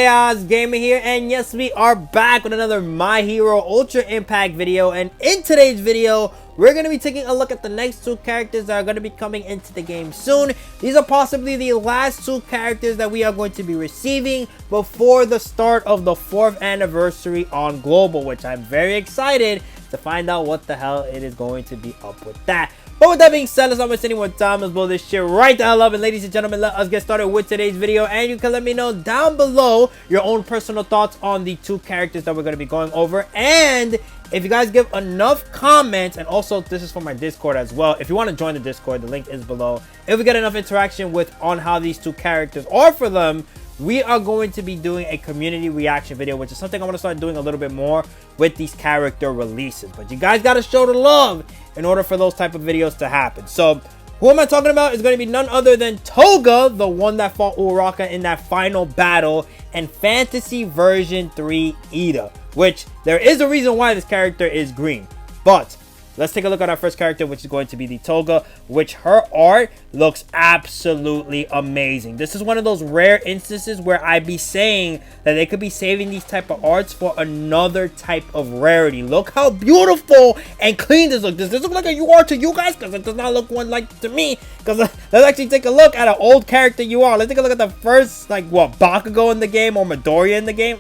Chaos Gamer here, and yes, we are back with another My Hero Ultra Impact video. And in today's video, we're going to be taking a look at the next two characters that are going to be coming into the game soon. These are possibly the last two characters that we are going to be receiving before the start of the 4th anniversary on Global, which I'm very excited to find out what the hell it is going to be up with that. But with that being said, let's not waste any more time. Let's blow this shit right the hell up. And ladies and gentlemen, let us get started with today's video. And you can let me know down below your own personal thoughts on the two characters that we're going to be going over. And if you guys give enough comments, and also this is for my Discord as well. If you want to join the Discord, the link is below. If we get enough interaction on how these two characters are for them, we are going to be doing a community reaction video, which is something I want to start doing a little bit more with these character releases. But you guys got to show the love in order for those type of videos to happen. So who am I talking about? Is going to be none other than Toga, the one that fought Uraka in that final battle, and Fantasy Version 3 Iida, which there is a reason why this character is green. But let's take a look at our first character, which is going to be the Toga, which her art looks absolutely amazing. This is one of those rare instances where I be saying that they could be saving these type of arts for another type of rarity. Look how beautiful and clean this looks. Does this look like a UR to you guys? Because it does not look one like to me. Because let's actually take a look at an old character UR. Let's take a look at the first, like, what, Bakugo in the game or Midoriya in the game.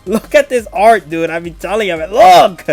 Look at this art, dude. I be telling you, look.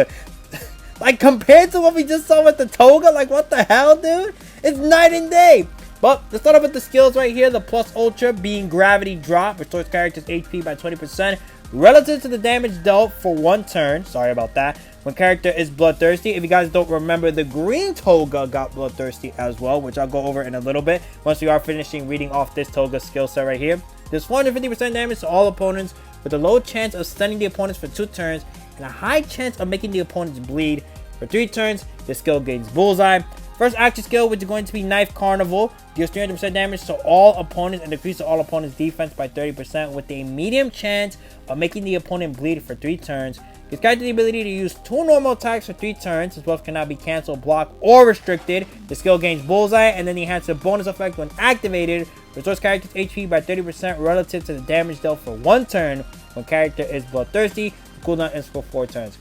Like, compared to what we just saw with the Toga, like, what the hell, dude? It's night and day. But let's start off with the skills right here. The Plus Ultra being Gravity Drop, restores character's HP by 20% relative to the damage dealt for 1 turn. Sorry about that. When character is Bloodthirsty. If you guys don't remember, the green Toga got Bloodthirsty as well, which I'll go over in a little bit once we are finishing reading off this Toga skill set right here. There's 450% damage to all opponents with a low chance of stunning the opponents for 2 turns and a high chance of making the opponents bleed for 3 turns. This skill gains Bullseye. First action skill, which is going to be Knife Carnival, deals 300% damage to all opponents and decreases all opponents' defense by 30% with a medium chance of making the opponent bleed for 3 turns. Gives character the ability to use 2 normal attacks for 3 turns. This buff cannot be cancelled, blocked, or restricted. The skill gains Bullseye, and then the enhances bonus effect when activated. Restores character's HP by 30% relative to the damage dealt for 1 turn when character is Bloodthirsty. The cooldown is for 4 turns.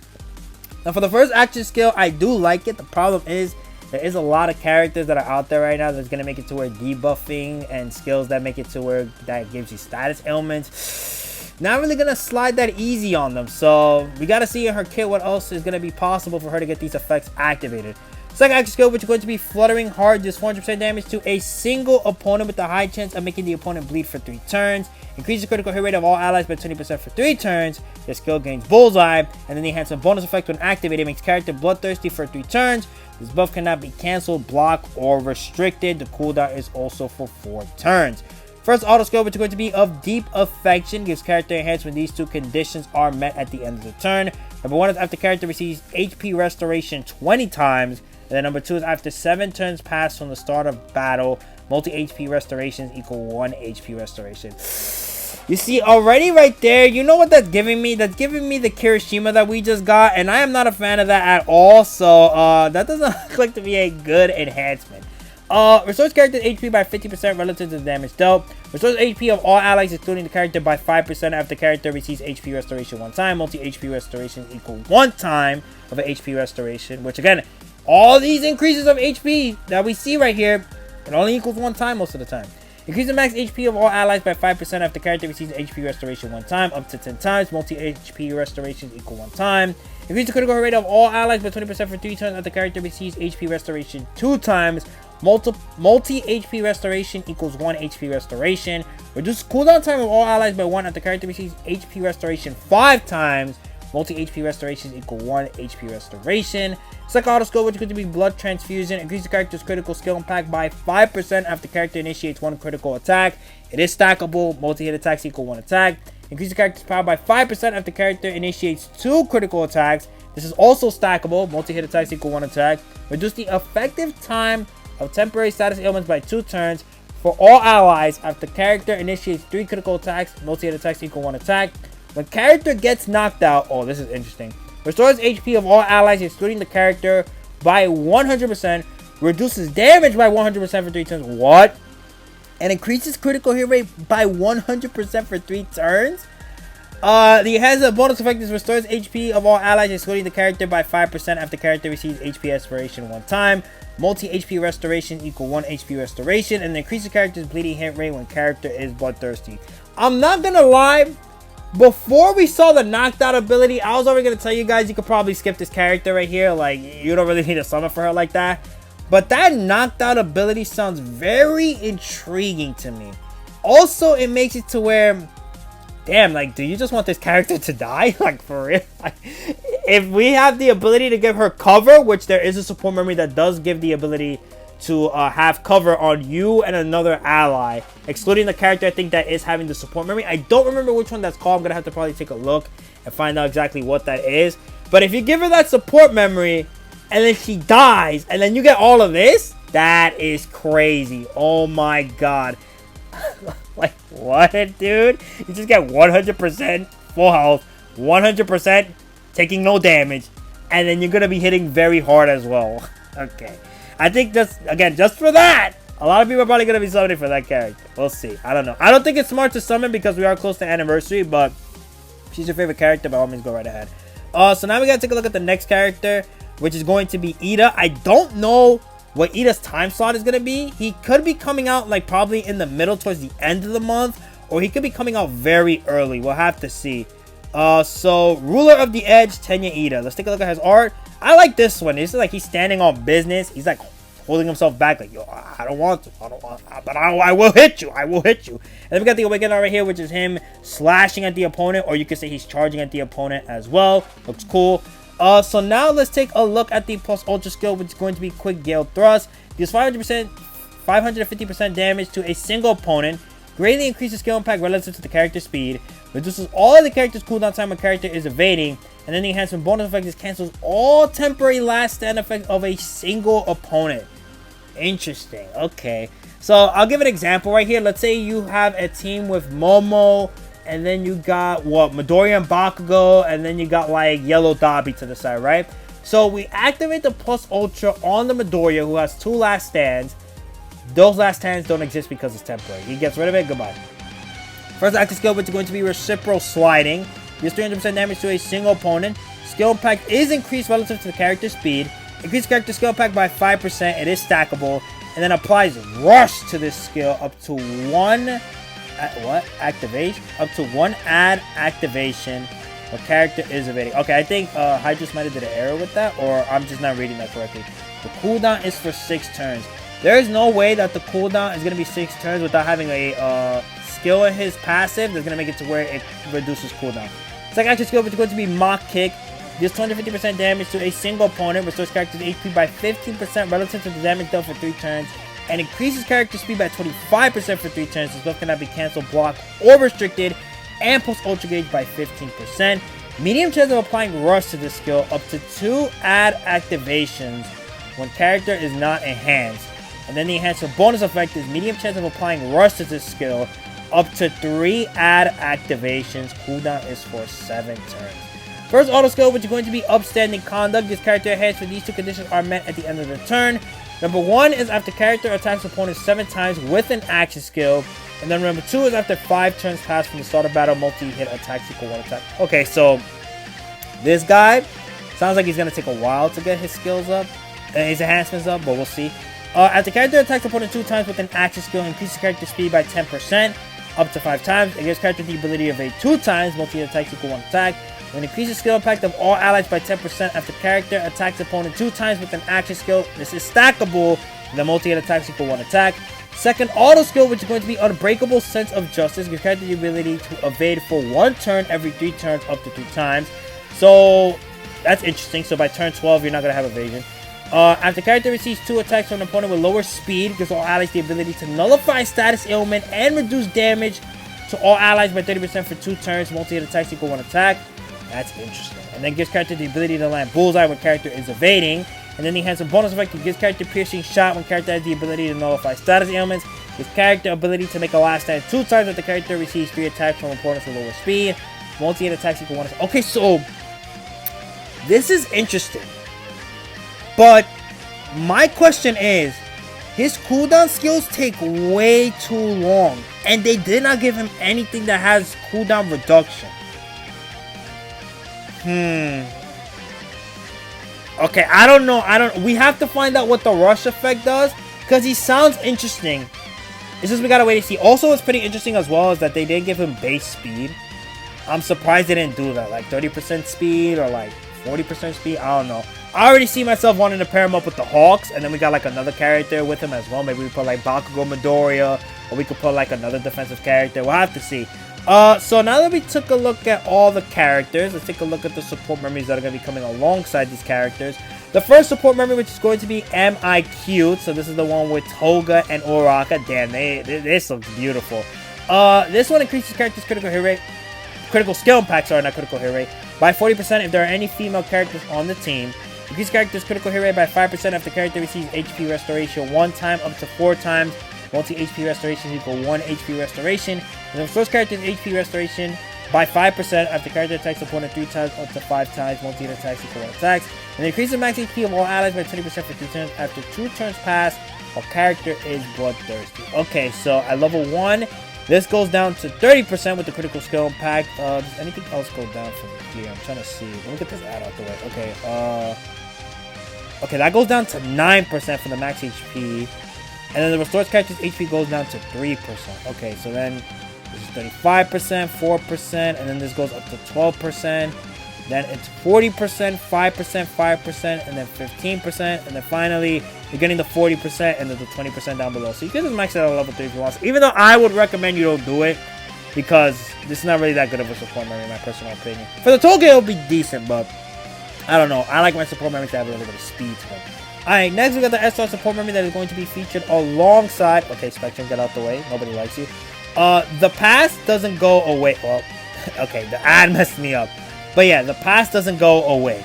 Now for the first action skill, I do like it. The problem is there is a lot of characters that are out there right now that's going to make it to where debuffing and skills that make it to where that gives you status ailments, not really going to slide that easy on them. So we got to see in her kit what else is going to be possible for her to get these effects activated. Second action skill, which is going to be Fluttering Heart, does 400% damage to a single opponent with a high chance of making the opponent bleed for 3 turns. Increases the critical hit rate of all allies by 20% for 3 turns. This skill gains Bullseye, and then the enhancement bonus effect when activated makes character Bloodthirsty for 3 turns. This buff cannot be cancelled, blocked, or restricted. The cooldown is also for 4 turns. First auto skill, which is going to be of Deep Affection, gives character enhanced when these 2 conditions are met at the end of the turn. Number 1 is after character receives HP restoration 20 times. And then number 2 is after 7 turns pass from the start of battle, multi-HP restorations equal 1 HP restoration. You see, already right there, you know what that's giving me? That's giving me the Kirishima that we just got, and I am not a fan of that at all, so that doesn't look like to be a good enhancement. Restores character's HP by 50% relative to the damage dealt. Restores HP of all allies excluding the character by 5% after character receives HP restoration 1 time. Multi-HP restoration equal 1 time of an HP restoration, which again, all these increases of HP that we see right here, it only equals 1 time most of the time. Increase the max HP of all allies by 5% after character receives HP restoration 1 time, up to 10 times. Multi-HP restoration equal 1 time. Increase the critical rate of all allies by 20% for 3 turns after character receives HP restoration 2 times. Multi-HP restoration equals 1 HP restoration. Reduce cooldown time of all allies by 1 after character receives HP restoration 5 times. Multi-HP restoration equal 1 HP restoration. Second auto skill, which is going to be Blood Transfusion. Increase the character's critical skill impact by 5% after character initiates 1 critical attack. It is stackable. Multi-hit attacks equal 1 attack. Increase the character's power by 5% after character initiates 2 critical attacks. This is also stackable. Multi-hit attacks equal 1 attack. Reduce the effective time of temporary status ailments by 2 turns for all allies after character initiates 3 critical attacks. Multi-hit attacks equal 1 attack. When character gets knocked out, oh, this is interesting. Restores HP of all allies excluding the character by 100%. Reduces damage by 100% for 3 turns. What? And increases critical hit rate by 100% for 3 turns? He has a bonus effect that restores HP of all allies, excluding the character, by 5% after character receives HP restoration one time. Multi HP restoration equal 1 HP restoration, and increases character's bleeding hit rate when character is bloodthirsty. I'm not gonna lie, before we saw the knocked out ability, I was already gonna tell you guys you could probably skip this character right here. Like, you don't really need a summon for her like that. But that knocked out ability sounds very intriguing to me. Also, it makes it to where, damn, like, do you just want this character to die? Like, for real? Like, if we have the ability to give her cover, which there is a support memory that does give the ability to have cover on you and another ally, excluding the character I think that is having the support memory. I don't remember which one that's called. I'm gonna have to probably take a look and find out exactly what that is. But if you give her that support memory and then she dies and then you get all of this, that is crazy. Oh my god. Like, what, dude? You just get 100% full health, 100% taking no damage, and then you're gonna be hitting very hard as well. Okay, I think just, again, just for that, a lot of people are probably gonna be summoning for that character. We'll see. I don't know. I don't think it's smart to summon because we are close to anniversary, but if she's your favorite character, by all means, go right ahead. So now we gotta take a look at the next character, which is going to be Iida. I don't know what Iida's time slot is going to be. He could be coming out like probably in the middle towards the end of the month, or he could be coming out very early. We'll have to see. So Ruler of the Edge, Tenya Iida. Let's take a look at his art. I like this one. This is like he's standing on business. He's like holding himself back like, yo, I don't want to. But I will hit you. I will hit you. And then we got the Awakened art right here, which is him slashing at the opponent, or you could say he's charging at the opponent as well. Looks cool. So now let's take a look at the plus ultra skill, which is going to be Quick Gale Thrust. Deals 550% damage to a single opponent. Greatly increases skill impact relative to the character's speed. Reduces all of the character's cooldown time when character is evading. And then the enhancement bonus effect is cancels all temporary last stand effects of a single opponent. Interesting. Okay. So I'll give an example right here. Let's say you have a team with Momo, and then you got, what, Midoriya and Bakugo, and then you got, like, Yellow Dabi to the side, right? So we activate the plus ultra on the Midoriya, who has 2 last stands. Those last stands don't exist because it's temporary. He gets rid of it, goodbye. First active skill, which is going to be Reciprocal Sliding. Deals 300% damage to a single opponent. Skill impact is increased relative to the character's speed. Increase character skill impact by 5%. It is stackable. And then applies Rush to this skill up to 1... activation? Up to 1 add activation when character is evading. Okay, I think Hydrus might have did an error with that, or I'm just not reading that correctly. The cooldown is for 6 turns. There is no way that the cooldown is going to be 6 turns without having a skill in his passive that's going to make it to where it reduces cooldown. Second active skill, which is going to be Mock Kick. Deals 250% damage to a single opponent. Restores character's HP by 15% relative to the damage dealt for 3 turns. And increases character speed by 25% for 3 turns. This buff cannot be cancelled, blocked, or restricted. And plus ultra gauge by 15%. Medium chance of applying Rush to this skill. Up to 2 add activations when character is not enhanced. And then the enhancement bonus effect is medium chance of applying Rush to this skill. Up to 3 add activations. Cooldown is for 7 turns. First auto skill, which is going to be Upstanding Conduct. This character enhanced when these 2 conditions are met at the end of the turn. Number 1 is after character attacks opponent 7 times with an action skill. And then number 2 is after 5 turns pass from the start of battle, multi-hit attacks equal 1 attack. Okay, so this guy sounds like he's going to take a while to get his skills up, his enhancements up, but we'll see. After character attacks opponent 2 times with an action skill, increases character speed by 10%, up to 5 times. It gives character the ability of evade 2 times, multi-hit attacks equal 1 attack. When increases skill impact of all allies by 10% after character attacks opponent 2 times with an action skill. This is stackable. The multi-hit attacks equal 1 attack. Second auto skill, which is going to be Unbreakable Sense of Justice. Gives character the ability to evade for 1 turn every 3 turns up to 3 times. So that's interesting. So by turn 12, you're not going to have evasion. After character receives 2 attacks from an opponent with lower speed, gives all allies the ability to nullify status ailment and reduce damage to all allies by 30% for 2 turns. Multi-hit attacks equal 1 attack. That's interesting. And then gives character the ability to land bullseye when character is evading. And then he has a bonus effect. He gives character piercing shot when character has the ability to nullify status ailments. Gives character ability to make a last stand 2 times if the character receives 3 attacks from opponents with lower speed. Multi-hit attacks equal 1. Okay, so this is interesting. But my question is, his cooldown skills take way too long. And they did not give him anything that has cooldown reduction. Okay, I don't know. We have to find out what the rush effect does, because he sounds interesting. It's just we gotta wait and see. Also, what's pretty interesting as well is that they did give him base speed. I'm surprised they didn't do that, like 30% speed or like 40% speed. I don't know. I already see myself wanting to pair him up with the Hawks, and then we got like another character with him as well. Maybe we put like Bakugo Midoriya, or we could put like another defensive character. We'll have to see. So now that we took a look at all the characters, let's take a look at the support memories that are going to be coming alongside these characters. The first support memory, which is going to be MIQ. So this is the one with Toga and Uraka. Damn, this looks beautiful. This one increases characters' critical hit rate. Critical skill impact, sorry, not critical hit rate, by 40% if there are any female characters on the team. Increase character's critical hit rate by 5% if the character receives HP restoration 1 time up to 4 times. Multi-HP restoration equal 1 HP restoration. And then restores character's HP restoration by 5% if the character attacks opponent 3 times up to 5 times. Multi-hit attacks equal 1 attacks. And increases max HP of all allies by 20% for 2 turns after 2 turns pass while character is bloodthirsty. Okay, so at level 1, this goes down to 30% with the critical skill impact. Does anything else go down from here? I'm trying to see. Let me get this ad out the way. Okay, okay, that goes down to 9% for the max HP. And then the restores character's HP goes down to 3%. Okay, so then this is 35%, 4%, and then this goes up to 12%. Then it's 40%, 5%, 5%, and then 15%. And then finally, you're getting the 40% and then the 20% down below. So you can just max it out at level 3 if you want. Even though I would recommend you don't do it, because this is not really that good of a support memory in my personal opinion. For the Toga, it'll be decent, but I don't know. I like my support memory to have a little bit of speed to them. Alright, next we got the SR support memory that is going to be featured alongside... Okay, Spectrum, get out the way. Nobody likes you. The pass doesn't go away. Well, okay, the ad messed me up. But yeah, the pass doesn't go away.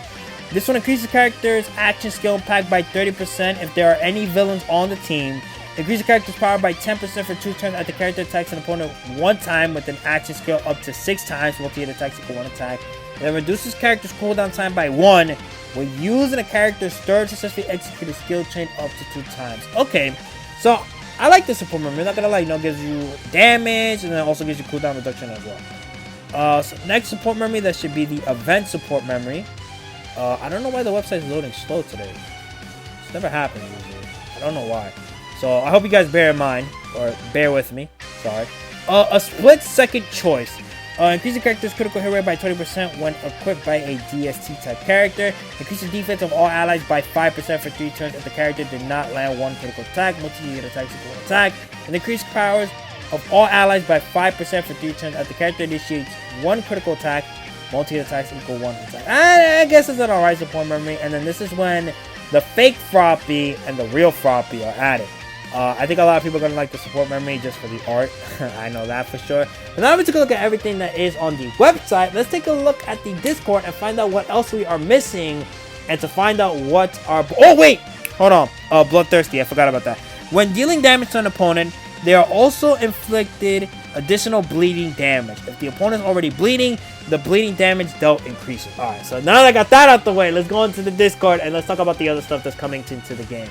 This one increases character's action skill impact by 30% if there are any villains on the team. Increases character's power by 10% for 2 turns after the character attacks an opponent 1 time with an action skill up to 6 times. Multi-hit attacks equal 1 attack. And then reduces character's cooldown time by 1 when using a character's third successfully executed skill chain up to 2 times. Okay, so I like this support memory. Not gonna lie, gives you damage and then also gives you cooldown reduction as well. So next support memory, that should be the event support memory. I don't know why the website is loading slow today. It's never happened usually. I don't know why. So I hope you guys bear in mind, or bear with me. Sorry. A split second choice. Increase the character's critical hit rate by 20% when equipped by a DST type character. Increase the defense of all allies by 5% for 3 turns if the character did not land 1 critical attack. Multi-hit attacks equal 1 attack. And increase powers of all allies by 5% for 3 turns as the character initiates 1 critical attack. Multi attacks equal 1 attack. I guess it's an alright support memory. And then this is when the fake Froppy and the real Froppy are added. I think a lot of people are going to like the support memory just for the art. I know that for sure. But now we took a look at everything that is on the website. Let's take a look at the Discord and find out what else we are missing. And to find out what our... Oh, wait! Hold on. Bloodthirsty. I forgot about that. When dealing damage to an opponent, they are also inflicted additional bleeding damage. If the opponent is already bleeding, the bleeding damage dealt increases. Alright, so now that I got that out the way, let's go into the Discord and let's talk about the other stuff that's coming into the game.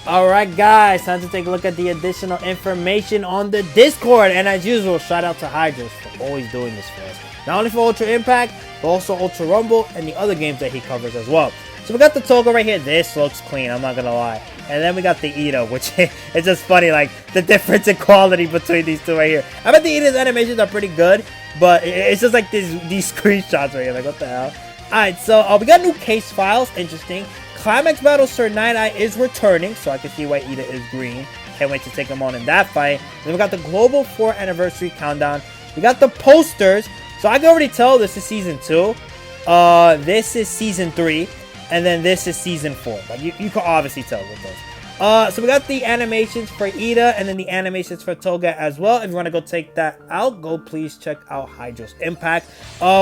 Alright guys, time to take a look at the additional information on the Discord. And as usual, shout out to Hydros for always doing this for us. Not only for Ultra Impact, but also Ultra Rumble and the other games that he covers as well. So we got the Toga right here. This looks clean, I'm not gonna lie. And then we got the Iida, which it's just funny, like, the difference in quality between these two right here. I bet the Iida's animations are pretty good, but it's just like these screenshots right here. Like, what the hell? Alright, so we got new case files. Interesting. Climax Battle Sir Night-Eye is returning, so I can see why Iida is green. Can't wait to take him on in that fight. Then we got the Global 4th Anniversary Countdown. We got the posters. So I can already tell this is Season 2. This is Season 3. And then this is Season 4. Like, you can obviously tell with those. So we got the animations for Iida and then the animations for Toga as well. If you want to go take that out, go please check out Hydros Impact.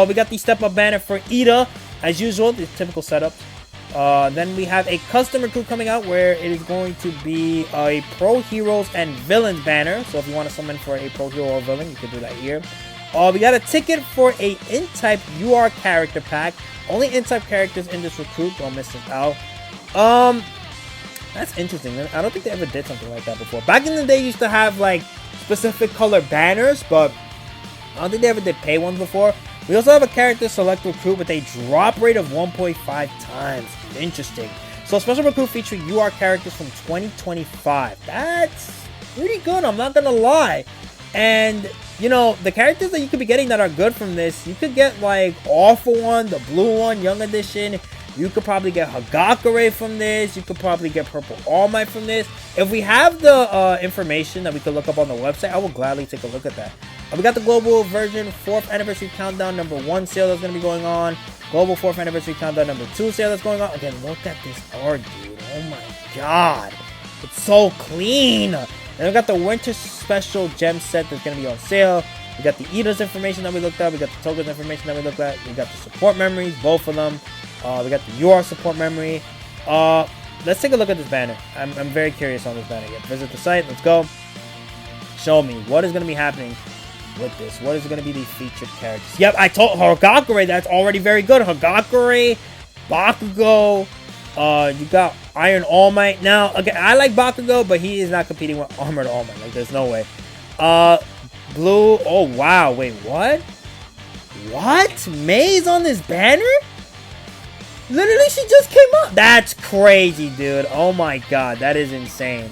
We got the Step Up banner for Iida. As usual, the typical setups. Then we have a custom recruit coming out where it is going to be a Pro Heroes and Villains banner. So if you want to summon for a Pro Hero or Villain, you can do that here. We got a ticket for a N-Type UR character pack. Only N-Type characters in this recruit. Don't miss this out. That's interesting. I don't think they ever did something like that before. Back in the day, you used to have like specific color banners, but I don't think they ever did pay ones before. We also have a character select recruit with a drop rate of 1.5 times. Interesting. So special recruit featuring UR characters from 2025. That's pretty good, I'm not gonna lie. And you know, the characters that you could be getting that are good from this, you could get like All For One, the blue one, Young Edition. You could probably get Hagakure from this. You could probably get Purple All Might from this. If we have the information that we could look up on the website, I will gladly take a look at that. We got the global version 4th anniversary countdown #1 sale that's going to be going on. Global 4th anniversary countdown #2 sale that's going on. Again, look at this art, dude. Oh my god. It's so clean. And we got the winter special gem set that's going to be on sale. We got the Iida's information that we looked at. We got the Toga's information that we looked at. We got the support memories, both of them. We got the UR support memory. Let's take a look at this banner. I'm very curious on this banner. Yeah, visit the site. Let's go. Show me what is going to be happening with this. What is going to be the featured characters? Yep, I told Hagakure. That's already very good. Hagakure, Bakugo. You got Iron All Might. Now, again, I like Bakugo, but he is not competing with Armored All Might. Like, there's no way. Blue. Oh, wow. Wait, what? What? Mei's on this banner? Literally, she just came up. That's crazy, dude. Oh my god, that is insane.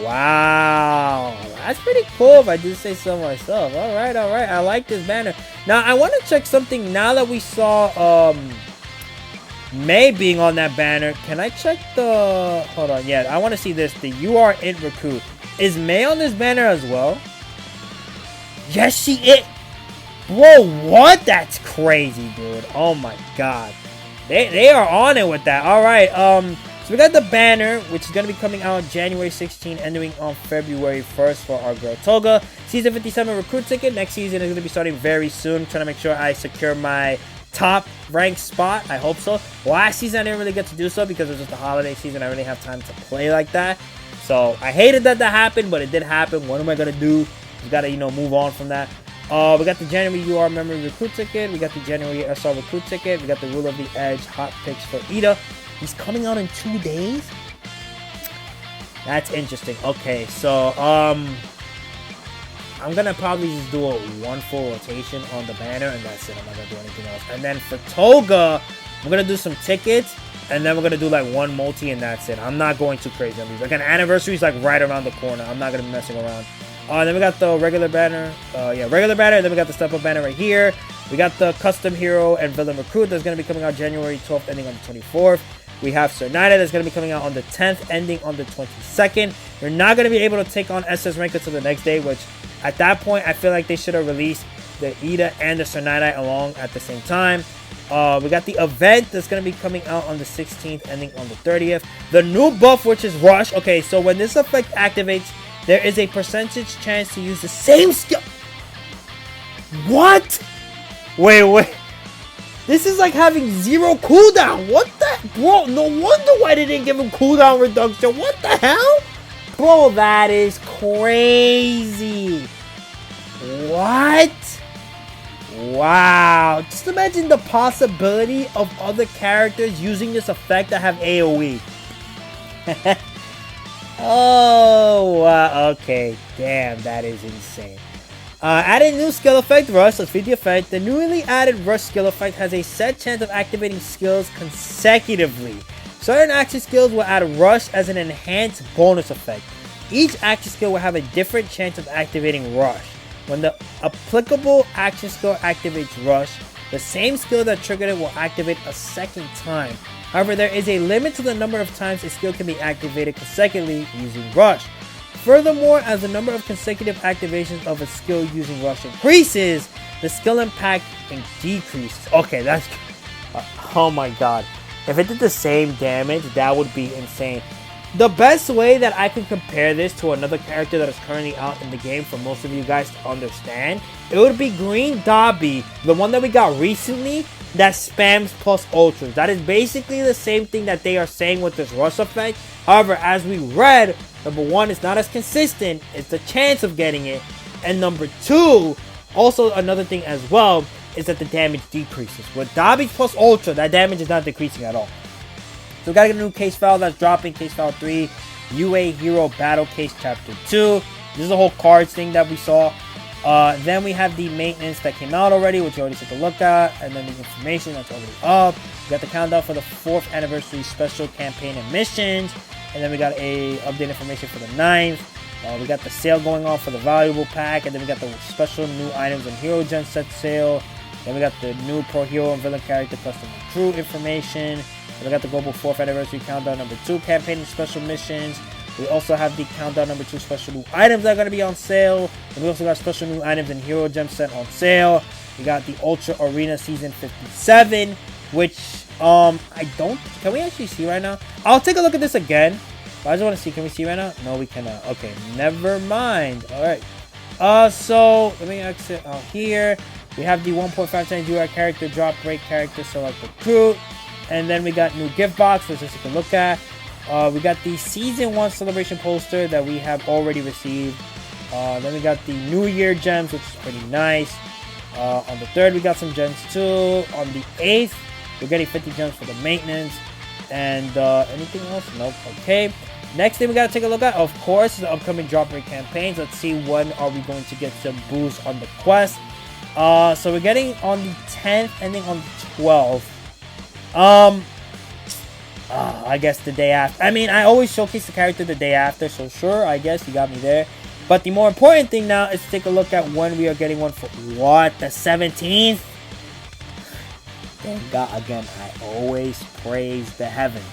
Wow, that's pretty cool if I do say so myself. All right, I like this banner. Now, I want to check something now that we saw Mei being on that banner. Can I check the... Hold on, yeah, I want to see this. The UR Int Recruit. Is Mei on this banner as well? Yes, she is. Whoa, what? That's crazy, dude. Oh my god. They are on it with that. Alright, so we got the banner, which is going to be coming out January 16, ending on February 1st for our girl Toga. Season 57 recruit ticket. Next season is going to be starting very soon. Trying to make sure I secure my top ranked spot. I hope so. Last season I didn't really get to do so because it was just the holiday season. I really have time to play like that. So I hated that happened, but it did happen. What am I going to do? You got to, you know, move on from that. We got the January UR Memory Recruit Ticket. We got the January SR Recruit Ticket. We got the Rule of the Edge Hot Picks for Iida. He's coming out in 2 days? That's interesting. Okay, so, I'm gonna probably just do a 1 full rotation on the banner, and that's it. I'm not gonna do anything else. And then for Toga, I'm gonna do some tickets, and then we're gonna do like 1 multi, and that's it. I'm not going too crazy on these. Again, anniversary is like right around the corner. I'm not gonna be messing around. Then we got the regular banner. Regular banner. And then we got the step up banner right here. We got the custom hero and villain recruit that's going to be coming out January 12th, ending on the 24th. We have Sir Iida that's going to be coming out on the 10th, ending on the 22nd. You're not going to be able to take on SS Rank until the next day, which at that point, I feel like they should have released the Iida and the Sir Iida along at the same time. We got the event that's going to be coming out on the 16th, ending on the 30th. The new buff, which is Rush. Okay, so when this effect activates, there is a percentage chance to use the same skill. What? Wait. This is like having 0 cooldown. What the? Bro, no wonder why they didn't give him cooldown reduction. What the hell? Bro, that is crazy. What? Wow. Just imagine the possibility of other characters using this effect that have AoE. Oh, wow. Okay. Damn, that is insane. Added new skill effect, Rush. Let's read the effect. The newly added Rush skill effect has a set chance of activating skills consecutively. Certain action skills will add Rush as an enhanced bonus effect. Each action skill will have a different chance of activating Rush. When the applicable action skill activates Rush, the same skill that triggered it will activate a second time. However, there is a limit to the number of times a skill can be activated consecutively using Rush. Furthermore, as the number of consecutive activations of a skill using Rush increases, the skill impact decreases. Okay, that's... oh my god. If it did the same damage, that would be insane. The best way that I can compare this to another character that is currently out in the game for most of you guys to understand, it would be Green Dobby, the one that we got recently that spams plus ultras. That is basically the same thing that they are saying with this Rush effect. However, as we read, number 1, it's not as consistent. It's the chance of getting it. And number 2, also another thing as well, is that the damage decreases. With Dobby plus ultra, that damage is not decreasing at all. So we gotta get a new case file that's dropping, case file 3, UA Hero Battle Case Chapter 2. This is a whole cards thing that we saw. Then we have the maintenance that came out already, which you already took a look at, and then the information that's already up. We got the countdown for the 4th anniversary special campaign and missions, and then we got a update information for the 9th. We got the sale going on for the valuable pack, and then we got the special new items and hero gem set sale. Then we got the new pro hero and villain character custom crew information. Then we got the global 4th anniversary countdown number 2 campaign and special missions. We also have the countdown number 2 special new items that are going to be on sale. And we also got special new items and hero gem set on sale. We got the Ultra Arena Season 57, which I don't. Can we actually see right now? I'll take a look at this again. I just want to see. Can we see right now? No, we cannot. Okay, never mind. All right. So let me exit out here. We have the 1.5 times UR character drop break character select recruit, and then we got new gift box, which you can look at. We got the season 1 celebration poster that we have already received. Then we got the New Year gems, which is pretty nice. On the 3rd, we got some gems too. On the 8th, we're getting 50 gems for the maintenance. And anything else? Nope. Okay. Next thing we gotta take a look at, of course, is the upcoming drop rate campaigns. Let's see when are we going to get some boosts on the quest. So we're getting on the 10th, ending on the 12th. I guess the day after. I mean, I always showcase the character the day after, so sure, I guess you got me there. But the more important thing now is to take a look at when we are getting one for what? The 17th? Thank God, again, I always praise the heavens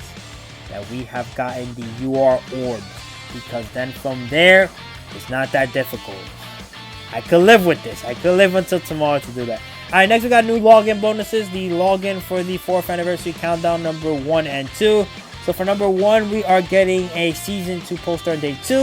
that we have gotten the UR orbs, because then from there, it's not that difficult. I could live with this. I could live until tomorrow to do that. Alright, next we got new login bonuses. The login for the 4th anniversary countdown number 1 and 2. So for number 1, we are getting a season 2 poster on day 2.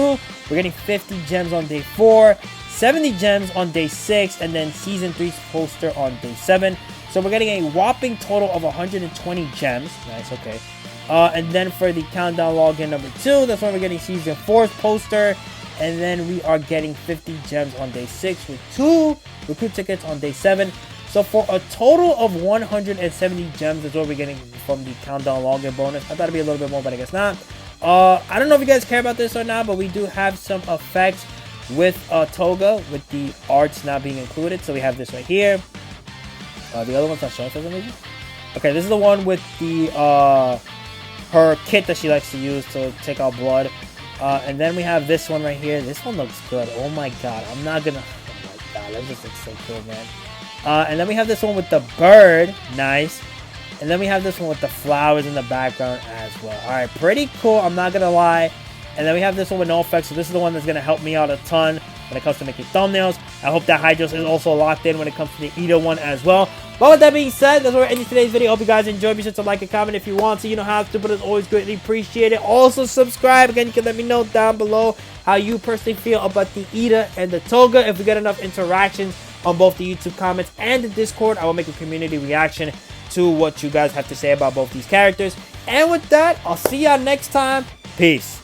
We're getting 50 gems on day 4, 70 gems on day 6, and then season 3 poster on day 7. So we're getting a whopping total of 120 gems. Nice, okay. And then for the countdown login number 2, that's when we're getting season 4's poster. And then we are getting 50 gems on day 6 with 2 recruit tickets on day 7. So for a total of 170 gems is what we're getting from the countdown login bonus. I thought it'd be a little bit more, but I guess not. I don't know if you guys care about this or not, but we do have some effects with Toga, with the arts not being included. So we have this right here. The other one's not showing for some reason. Okay, this is the one with the her kit that she likes to use to take out blood. And then we have this one right here. This one looks good. Oh my god. I'm not gonna... Oh my god. That just looks so cool, man. And then we have this one with the bird. Nice. And then we have this one with the flowers in the background as well. Alright, pretty cool. I'm not gonna lie. And then we have this one with no effects. So this is the one that's gonna help me out a ton when it comes to making thumbnails. I hope that Hydros is also locked in when it comes to the Iida one as well. But with that being said, that's where we're ending today's video. Hope you guys enjoyed. Be sure to like and comment if you want to. You know how to, but it's always greatly appreciated. Also, subscribe. Again, you can let me know down below how you personally feel about the Iida and the Toga. If we get enough interactions on both the YouTube comments and the Discord, I will make a community reaction to what you guys have to say about both these characters. And with that, I'll see y'all next time. Peace.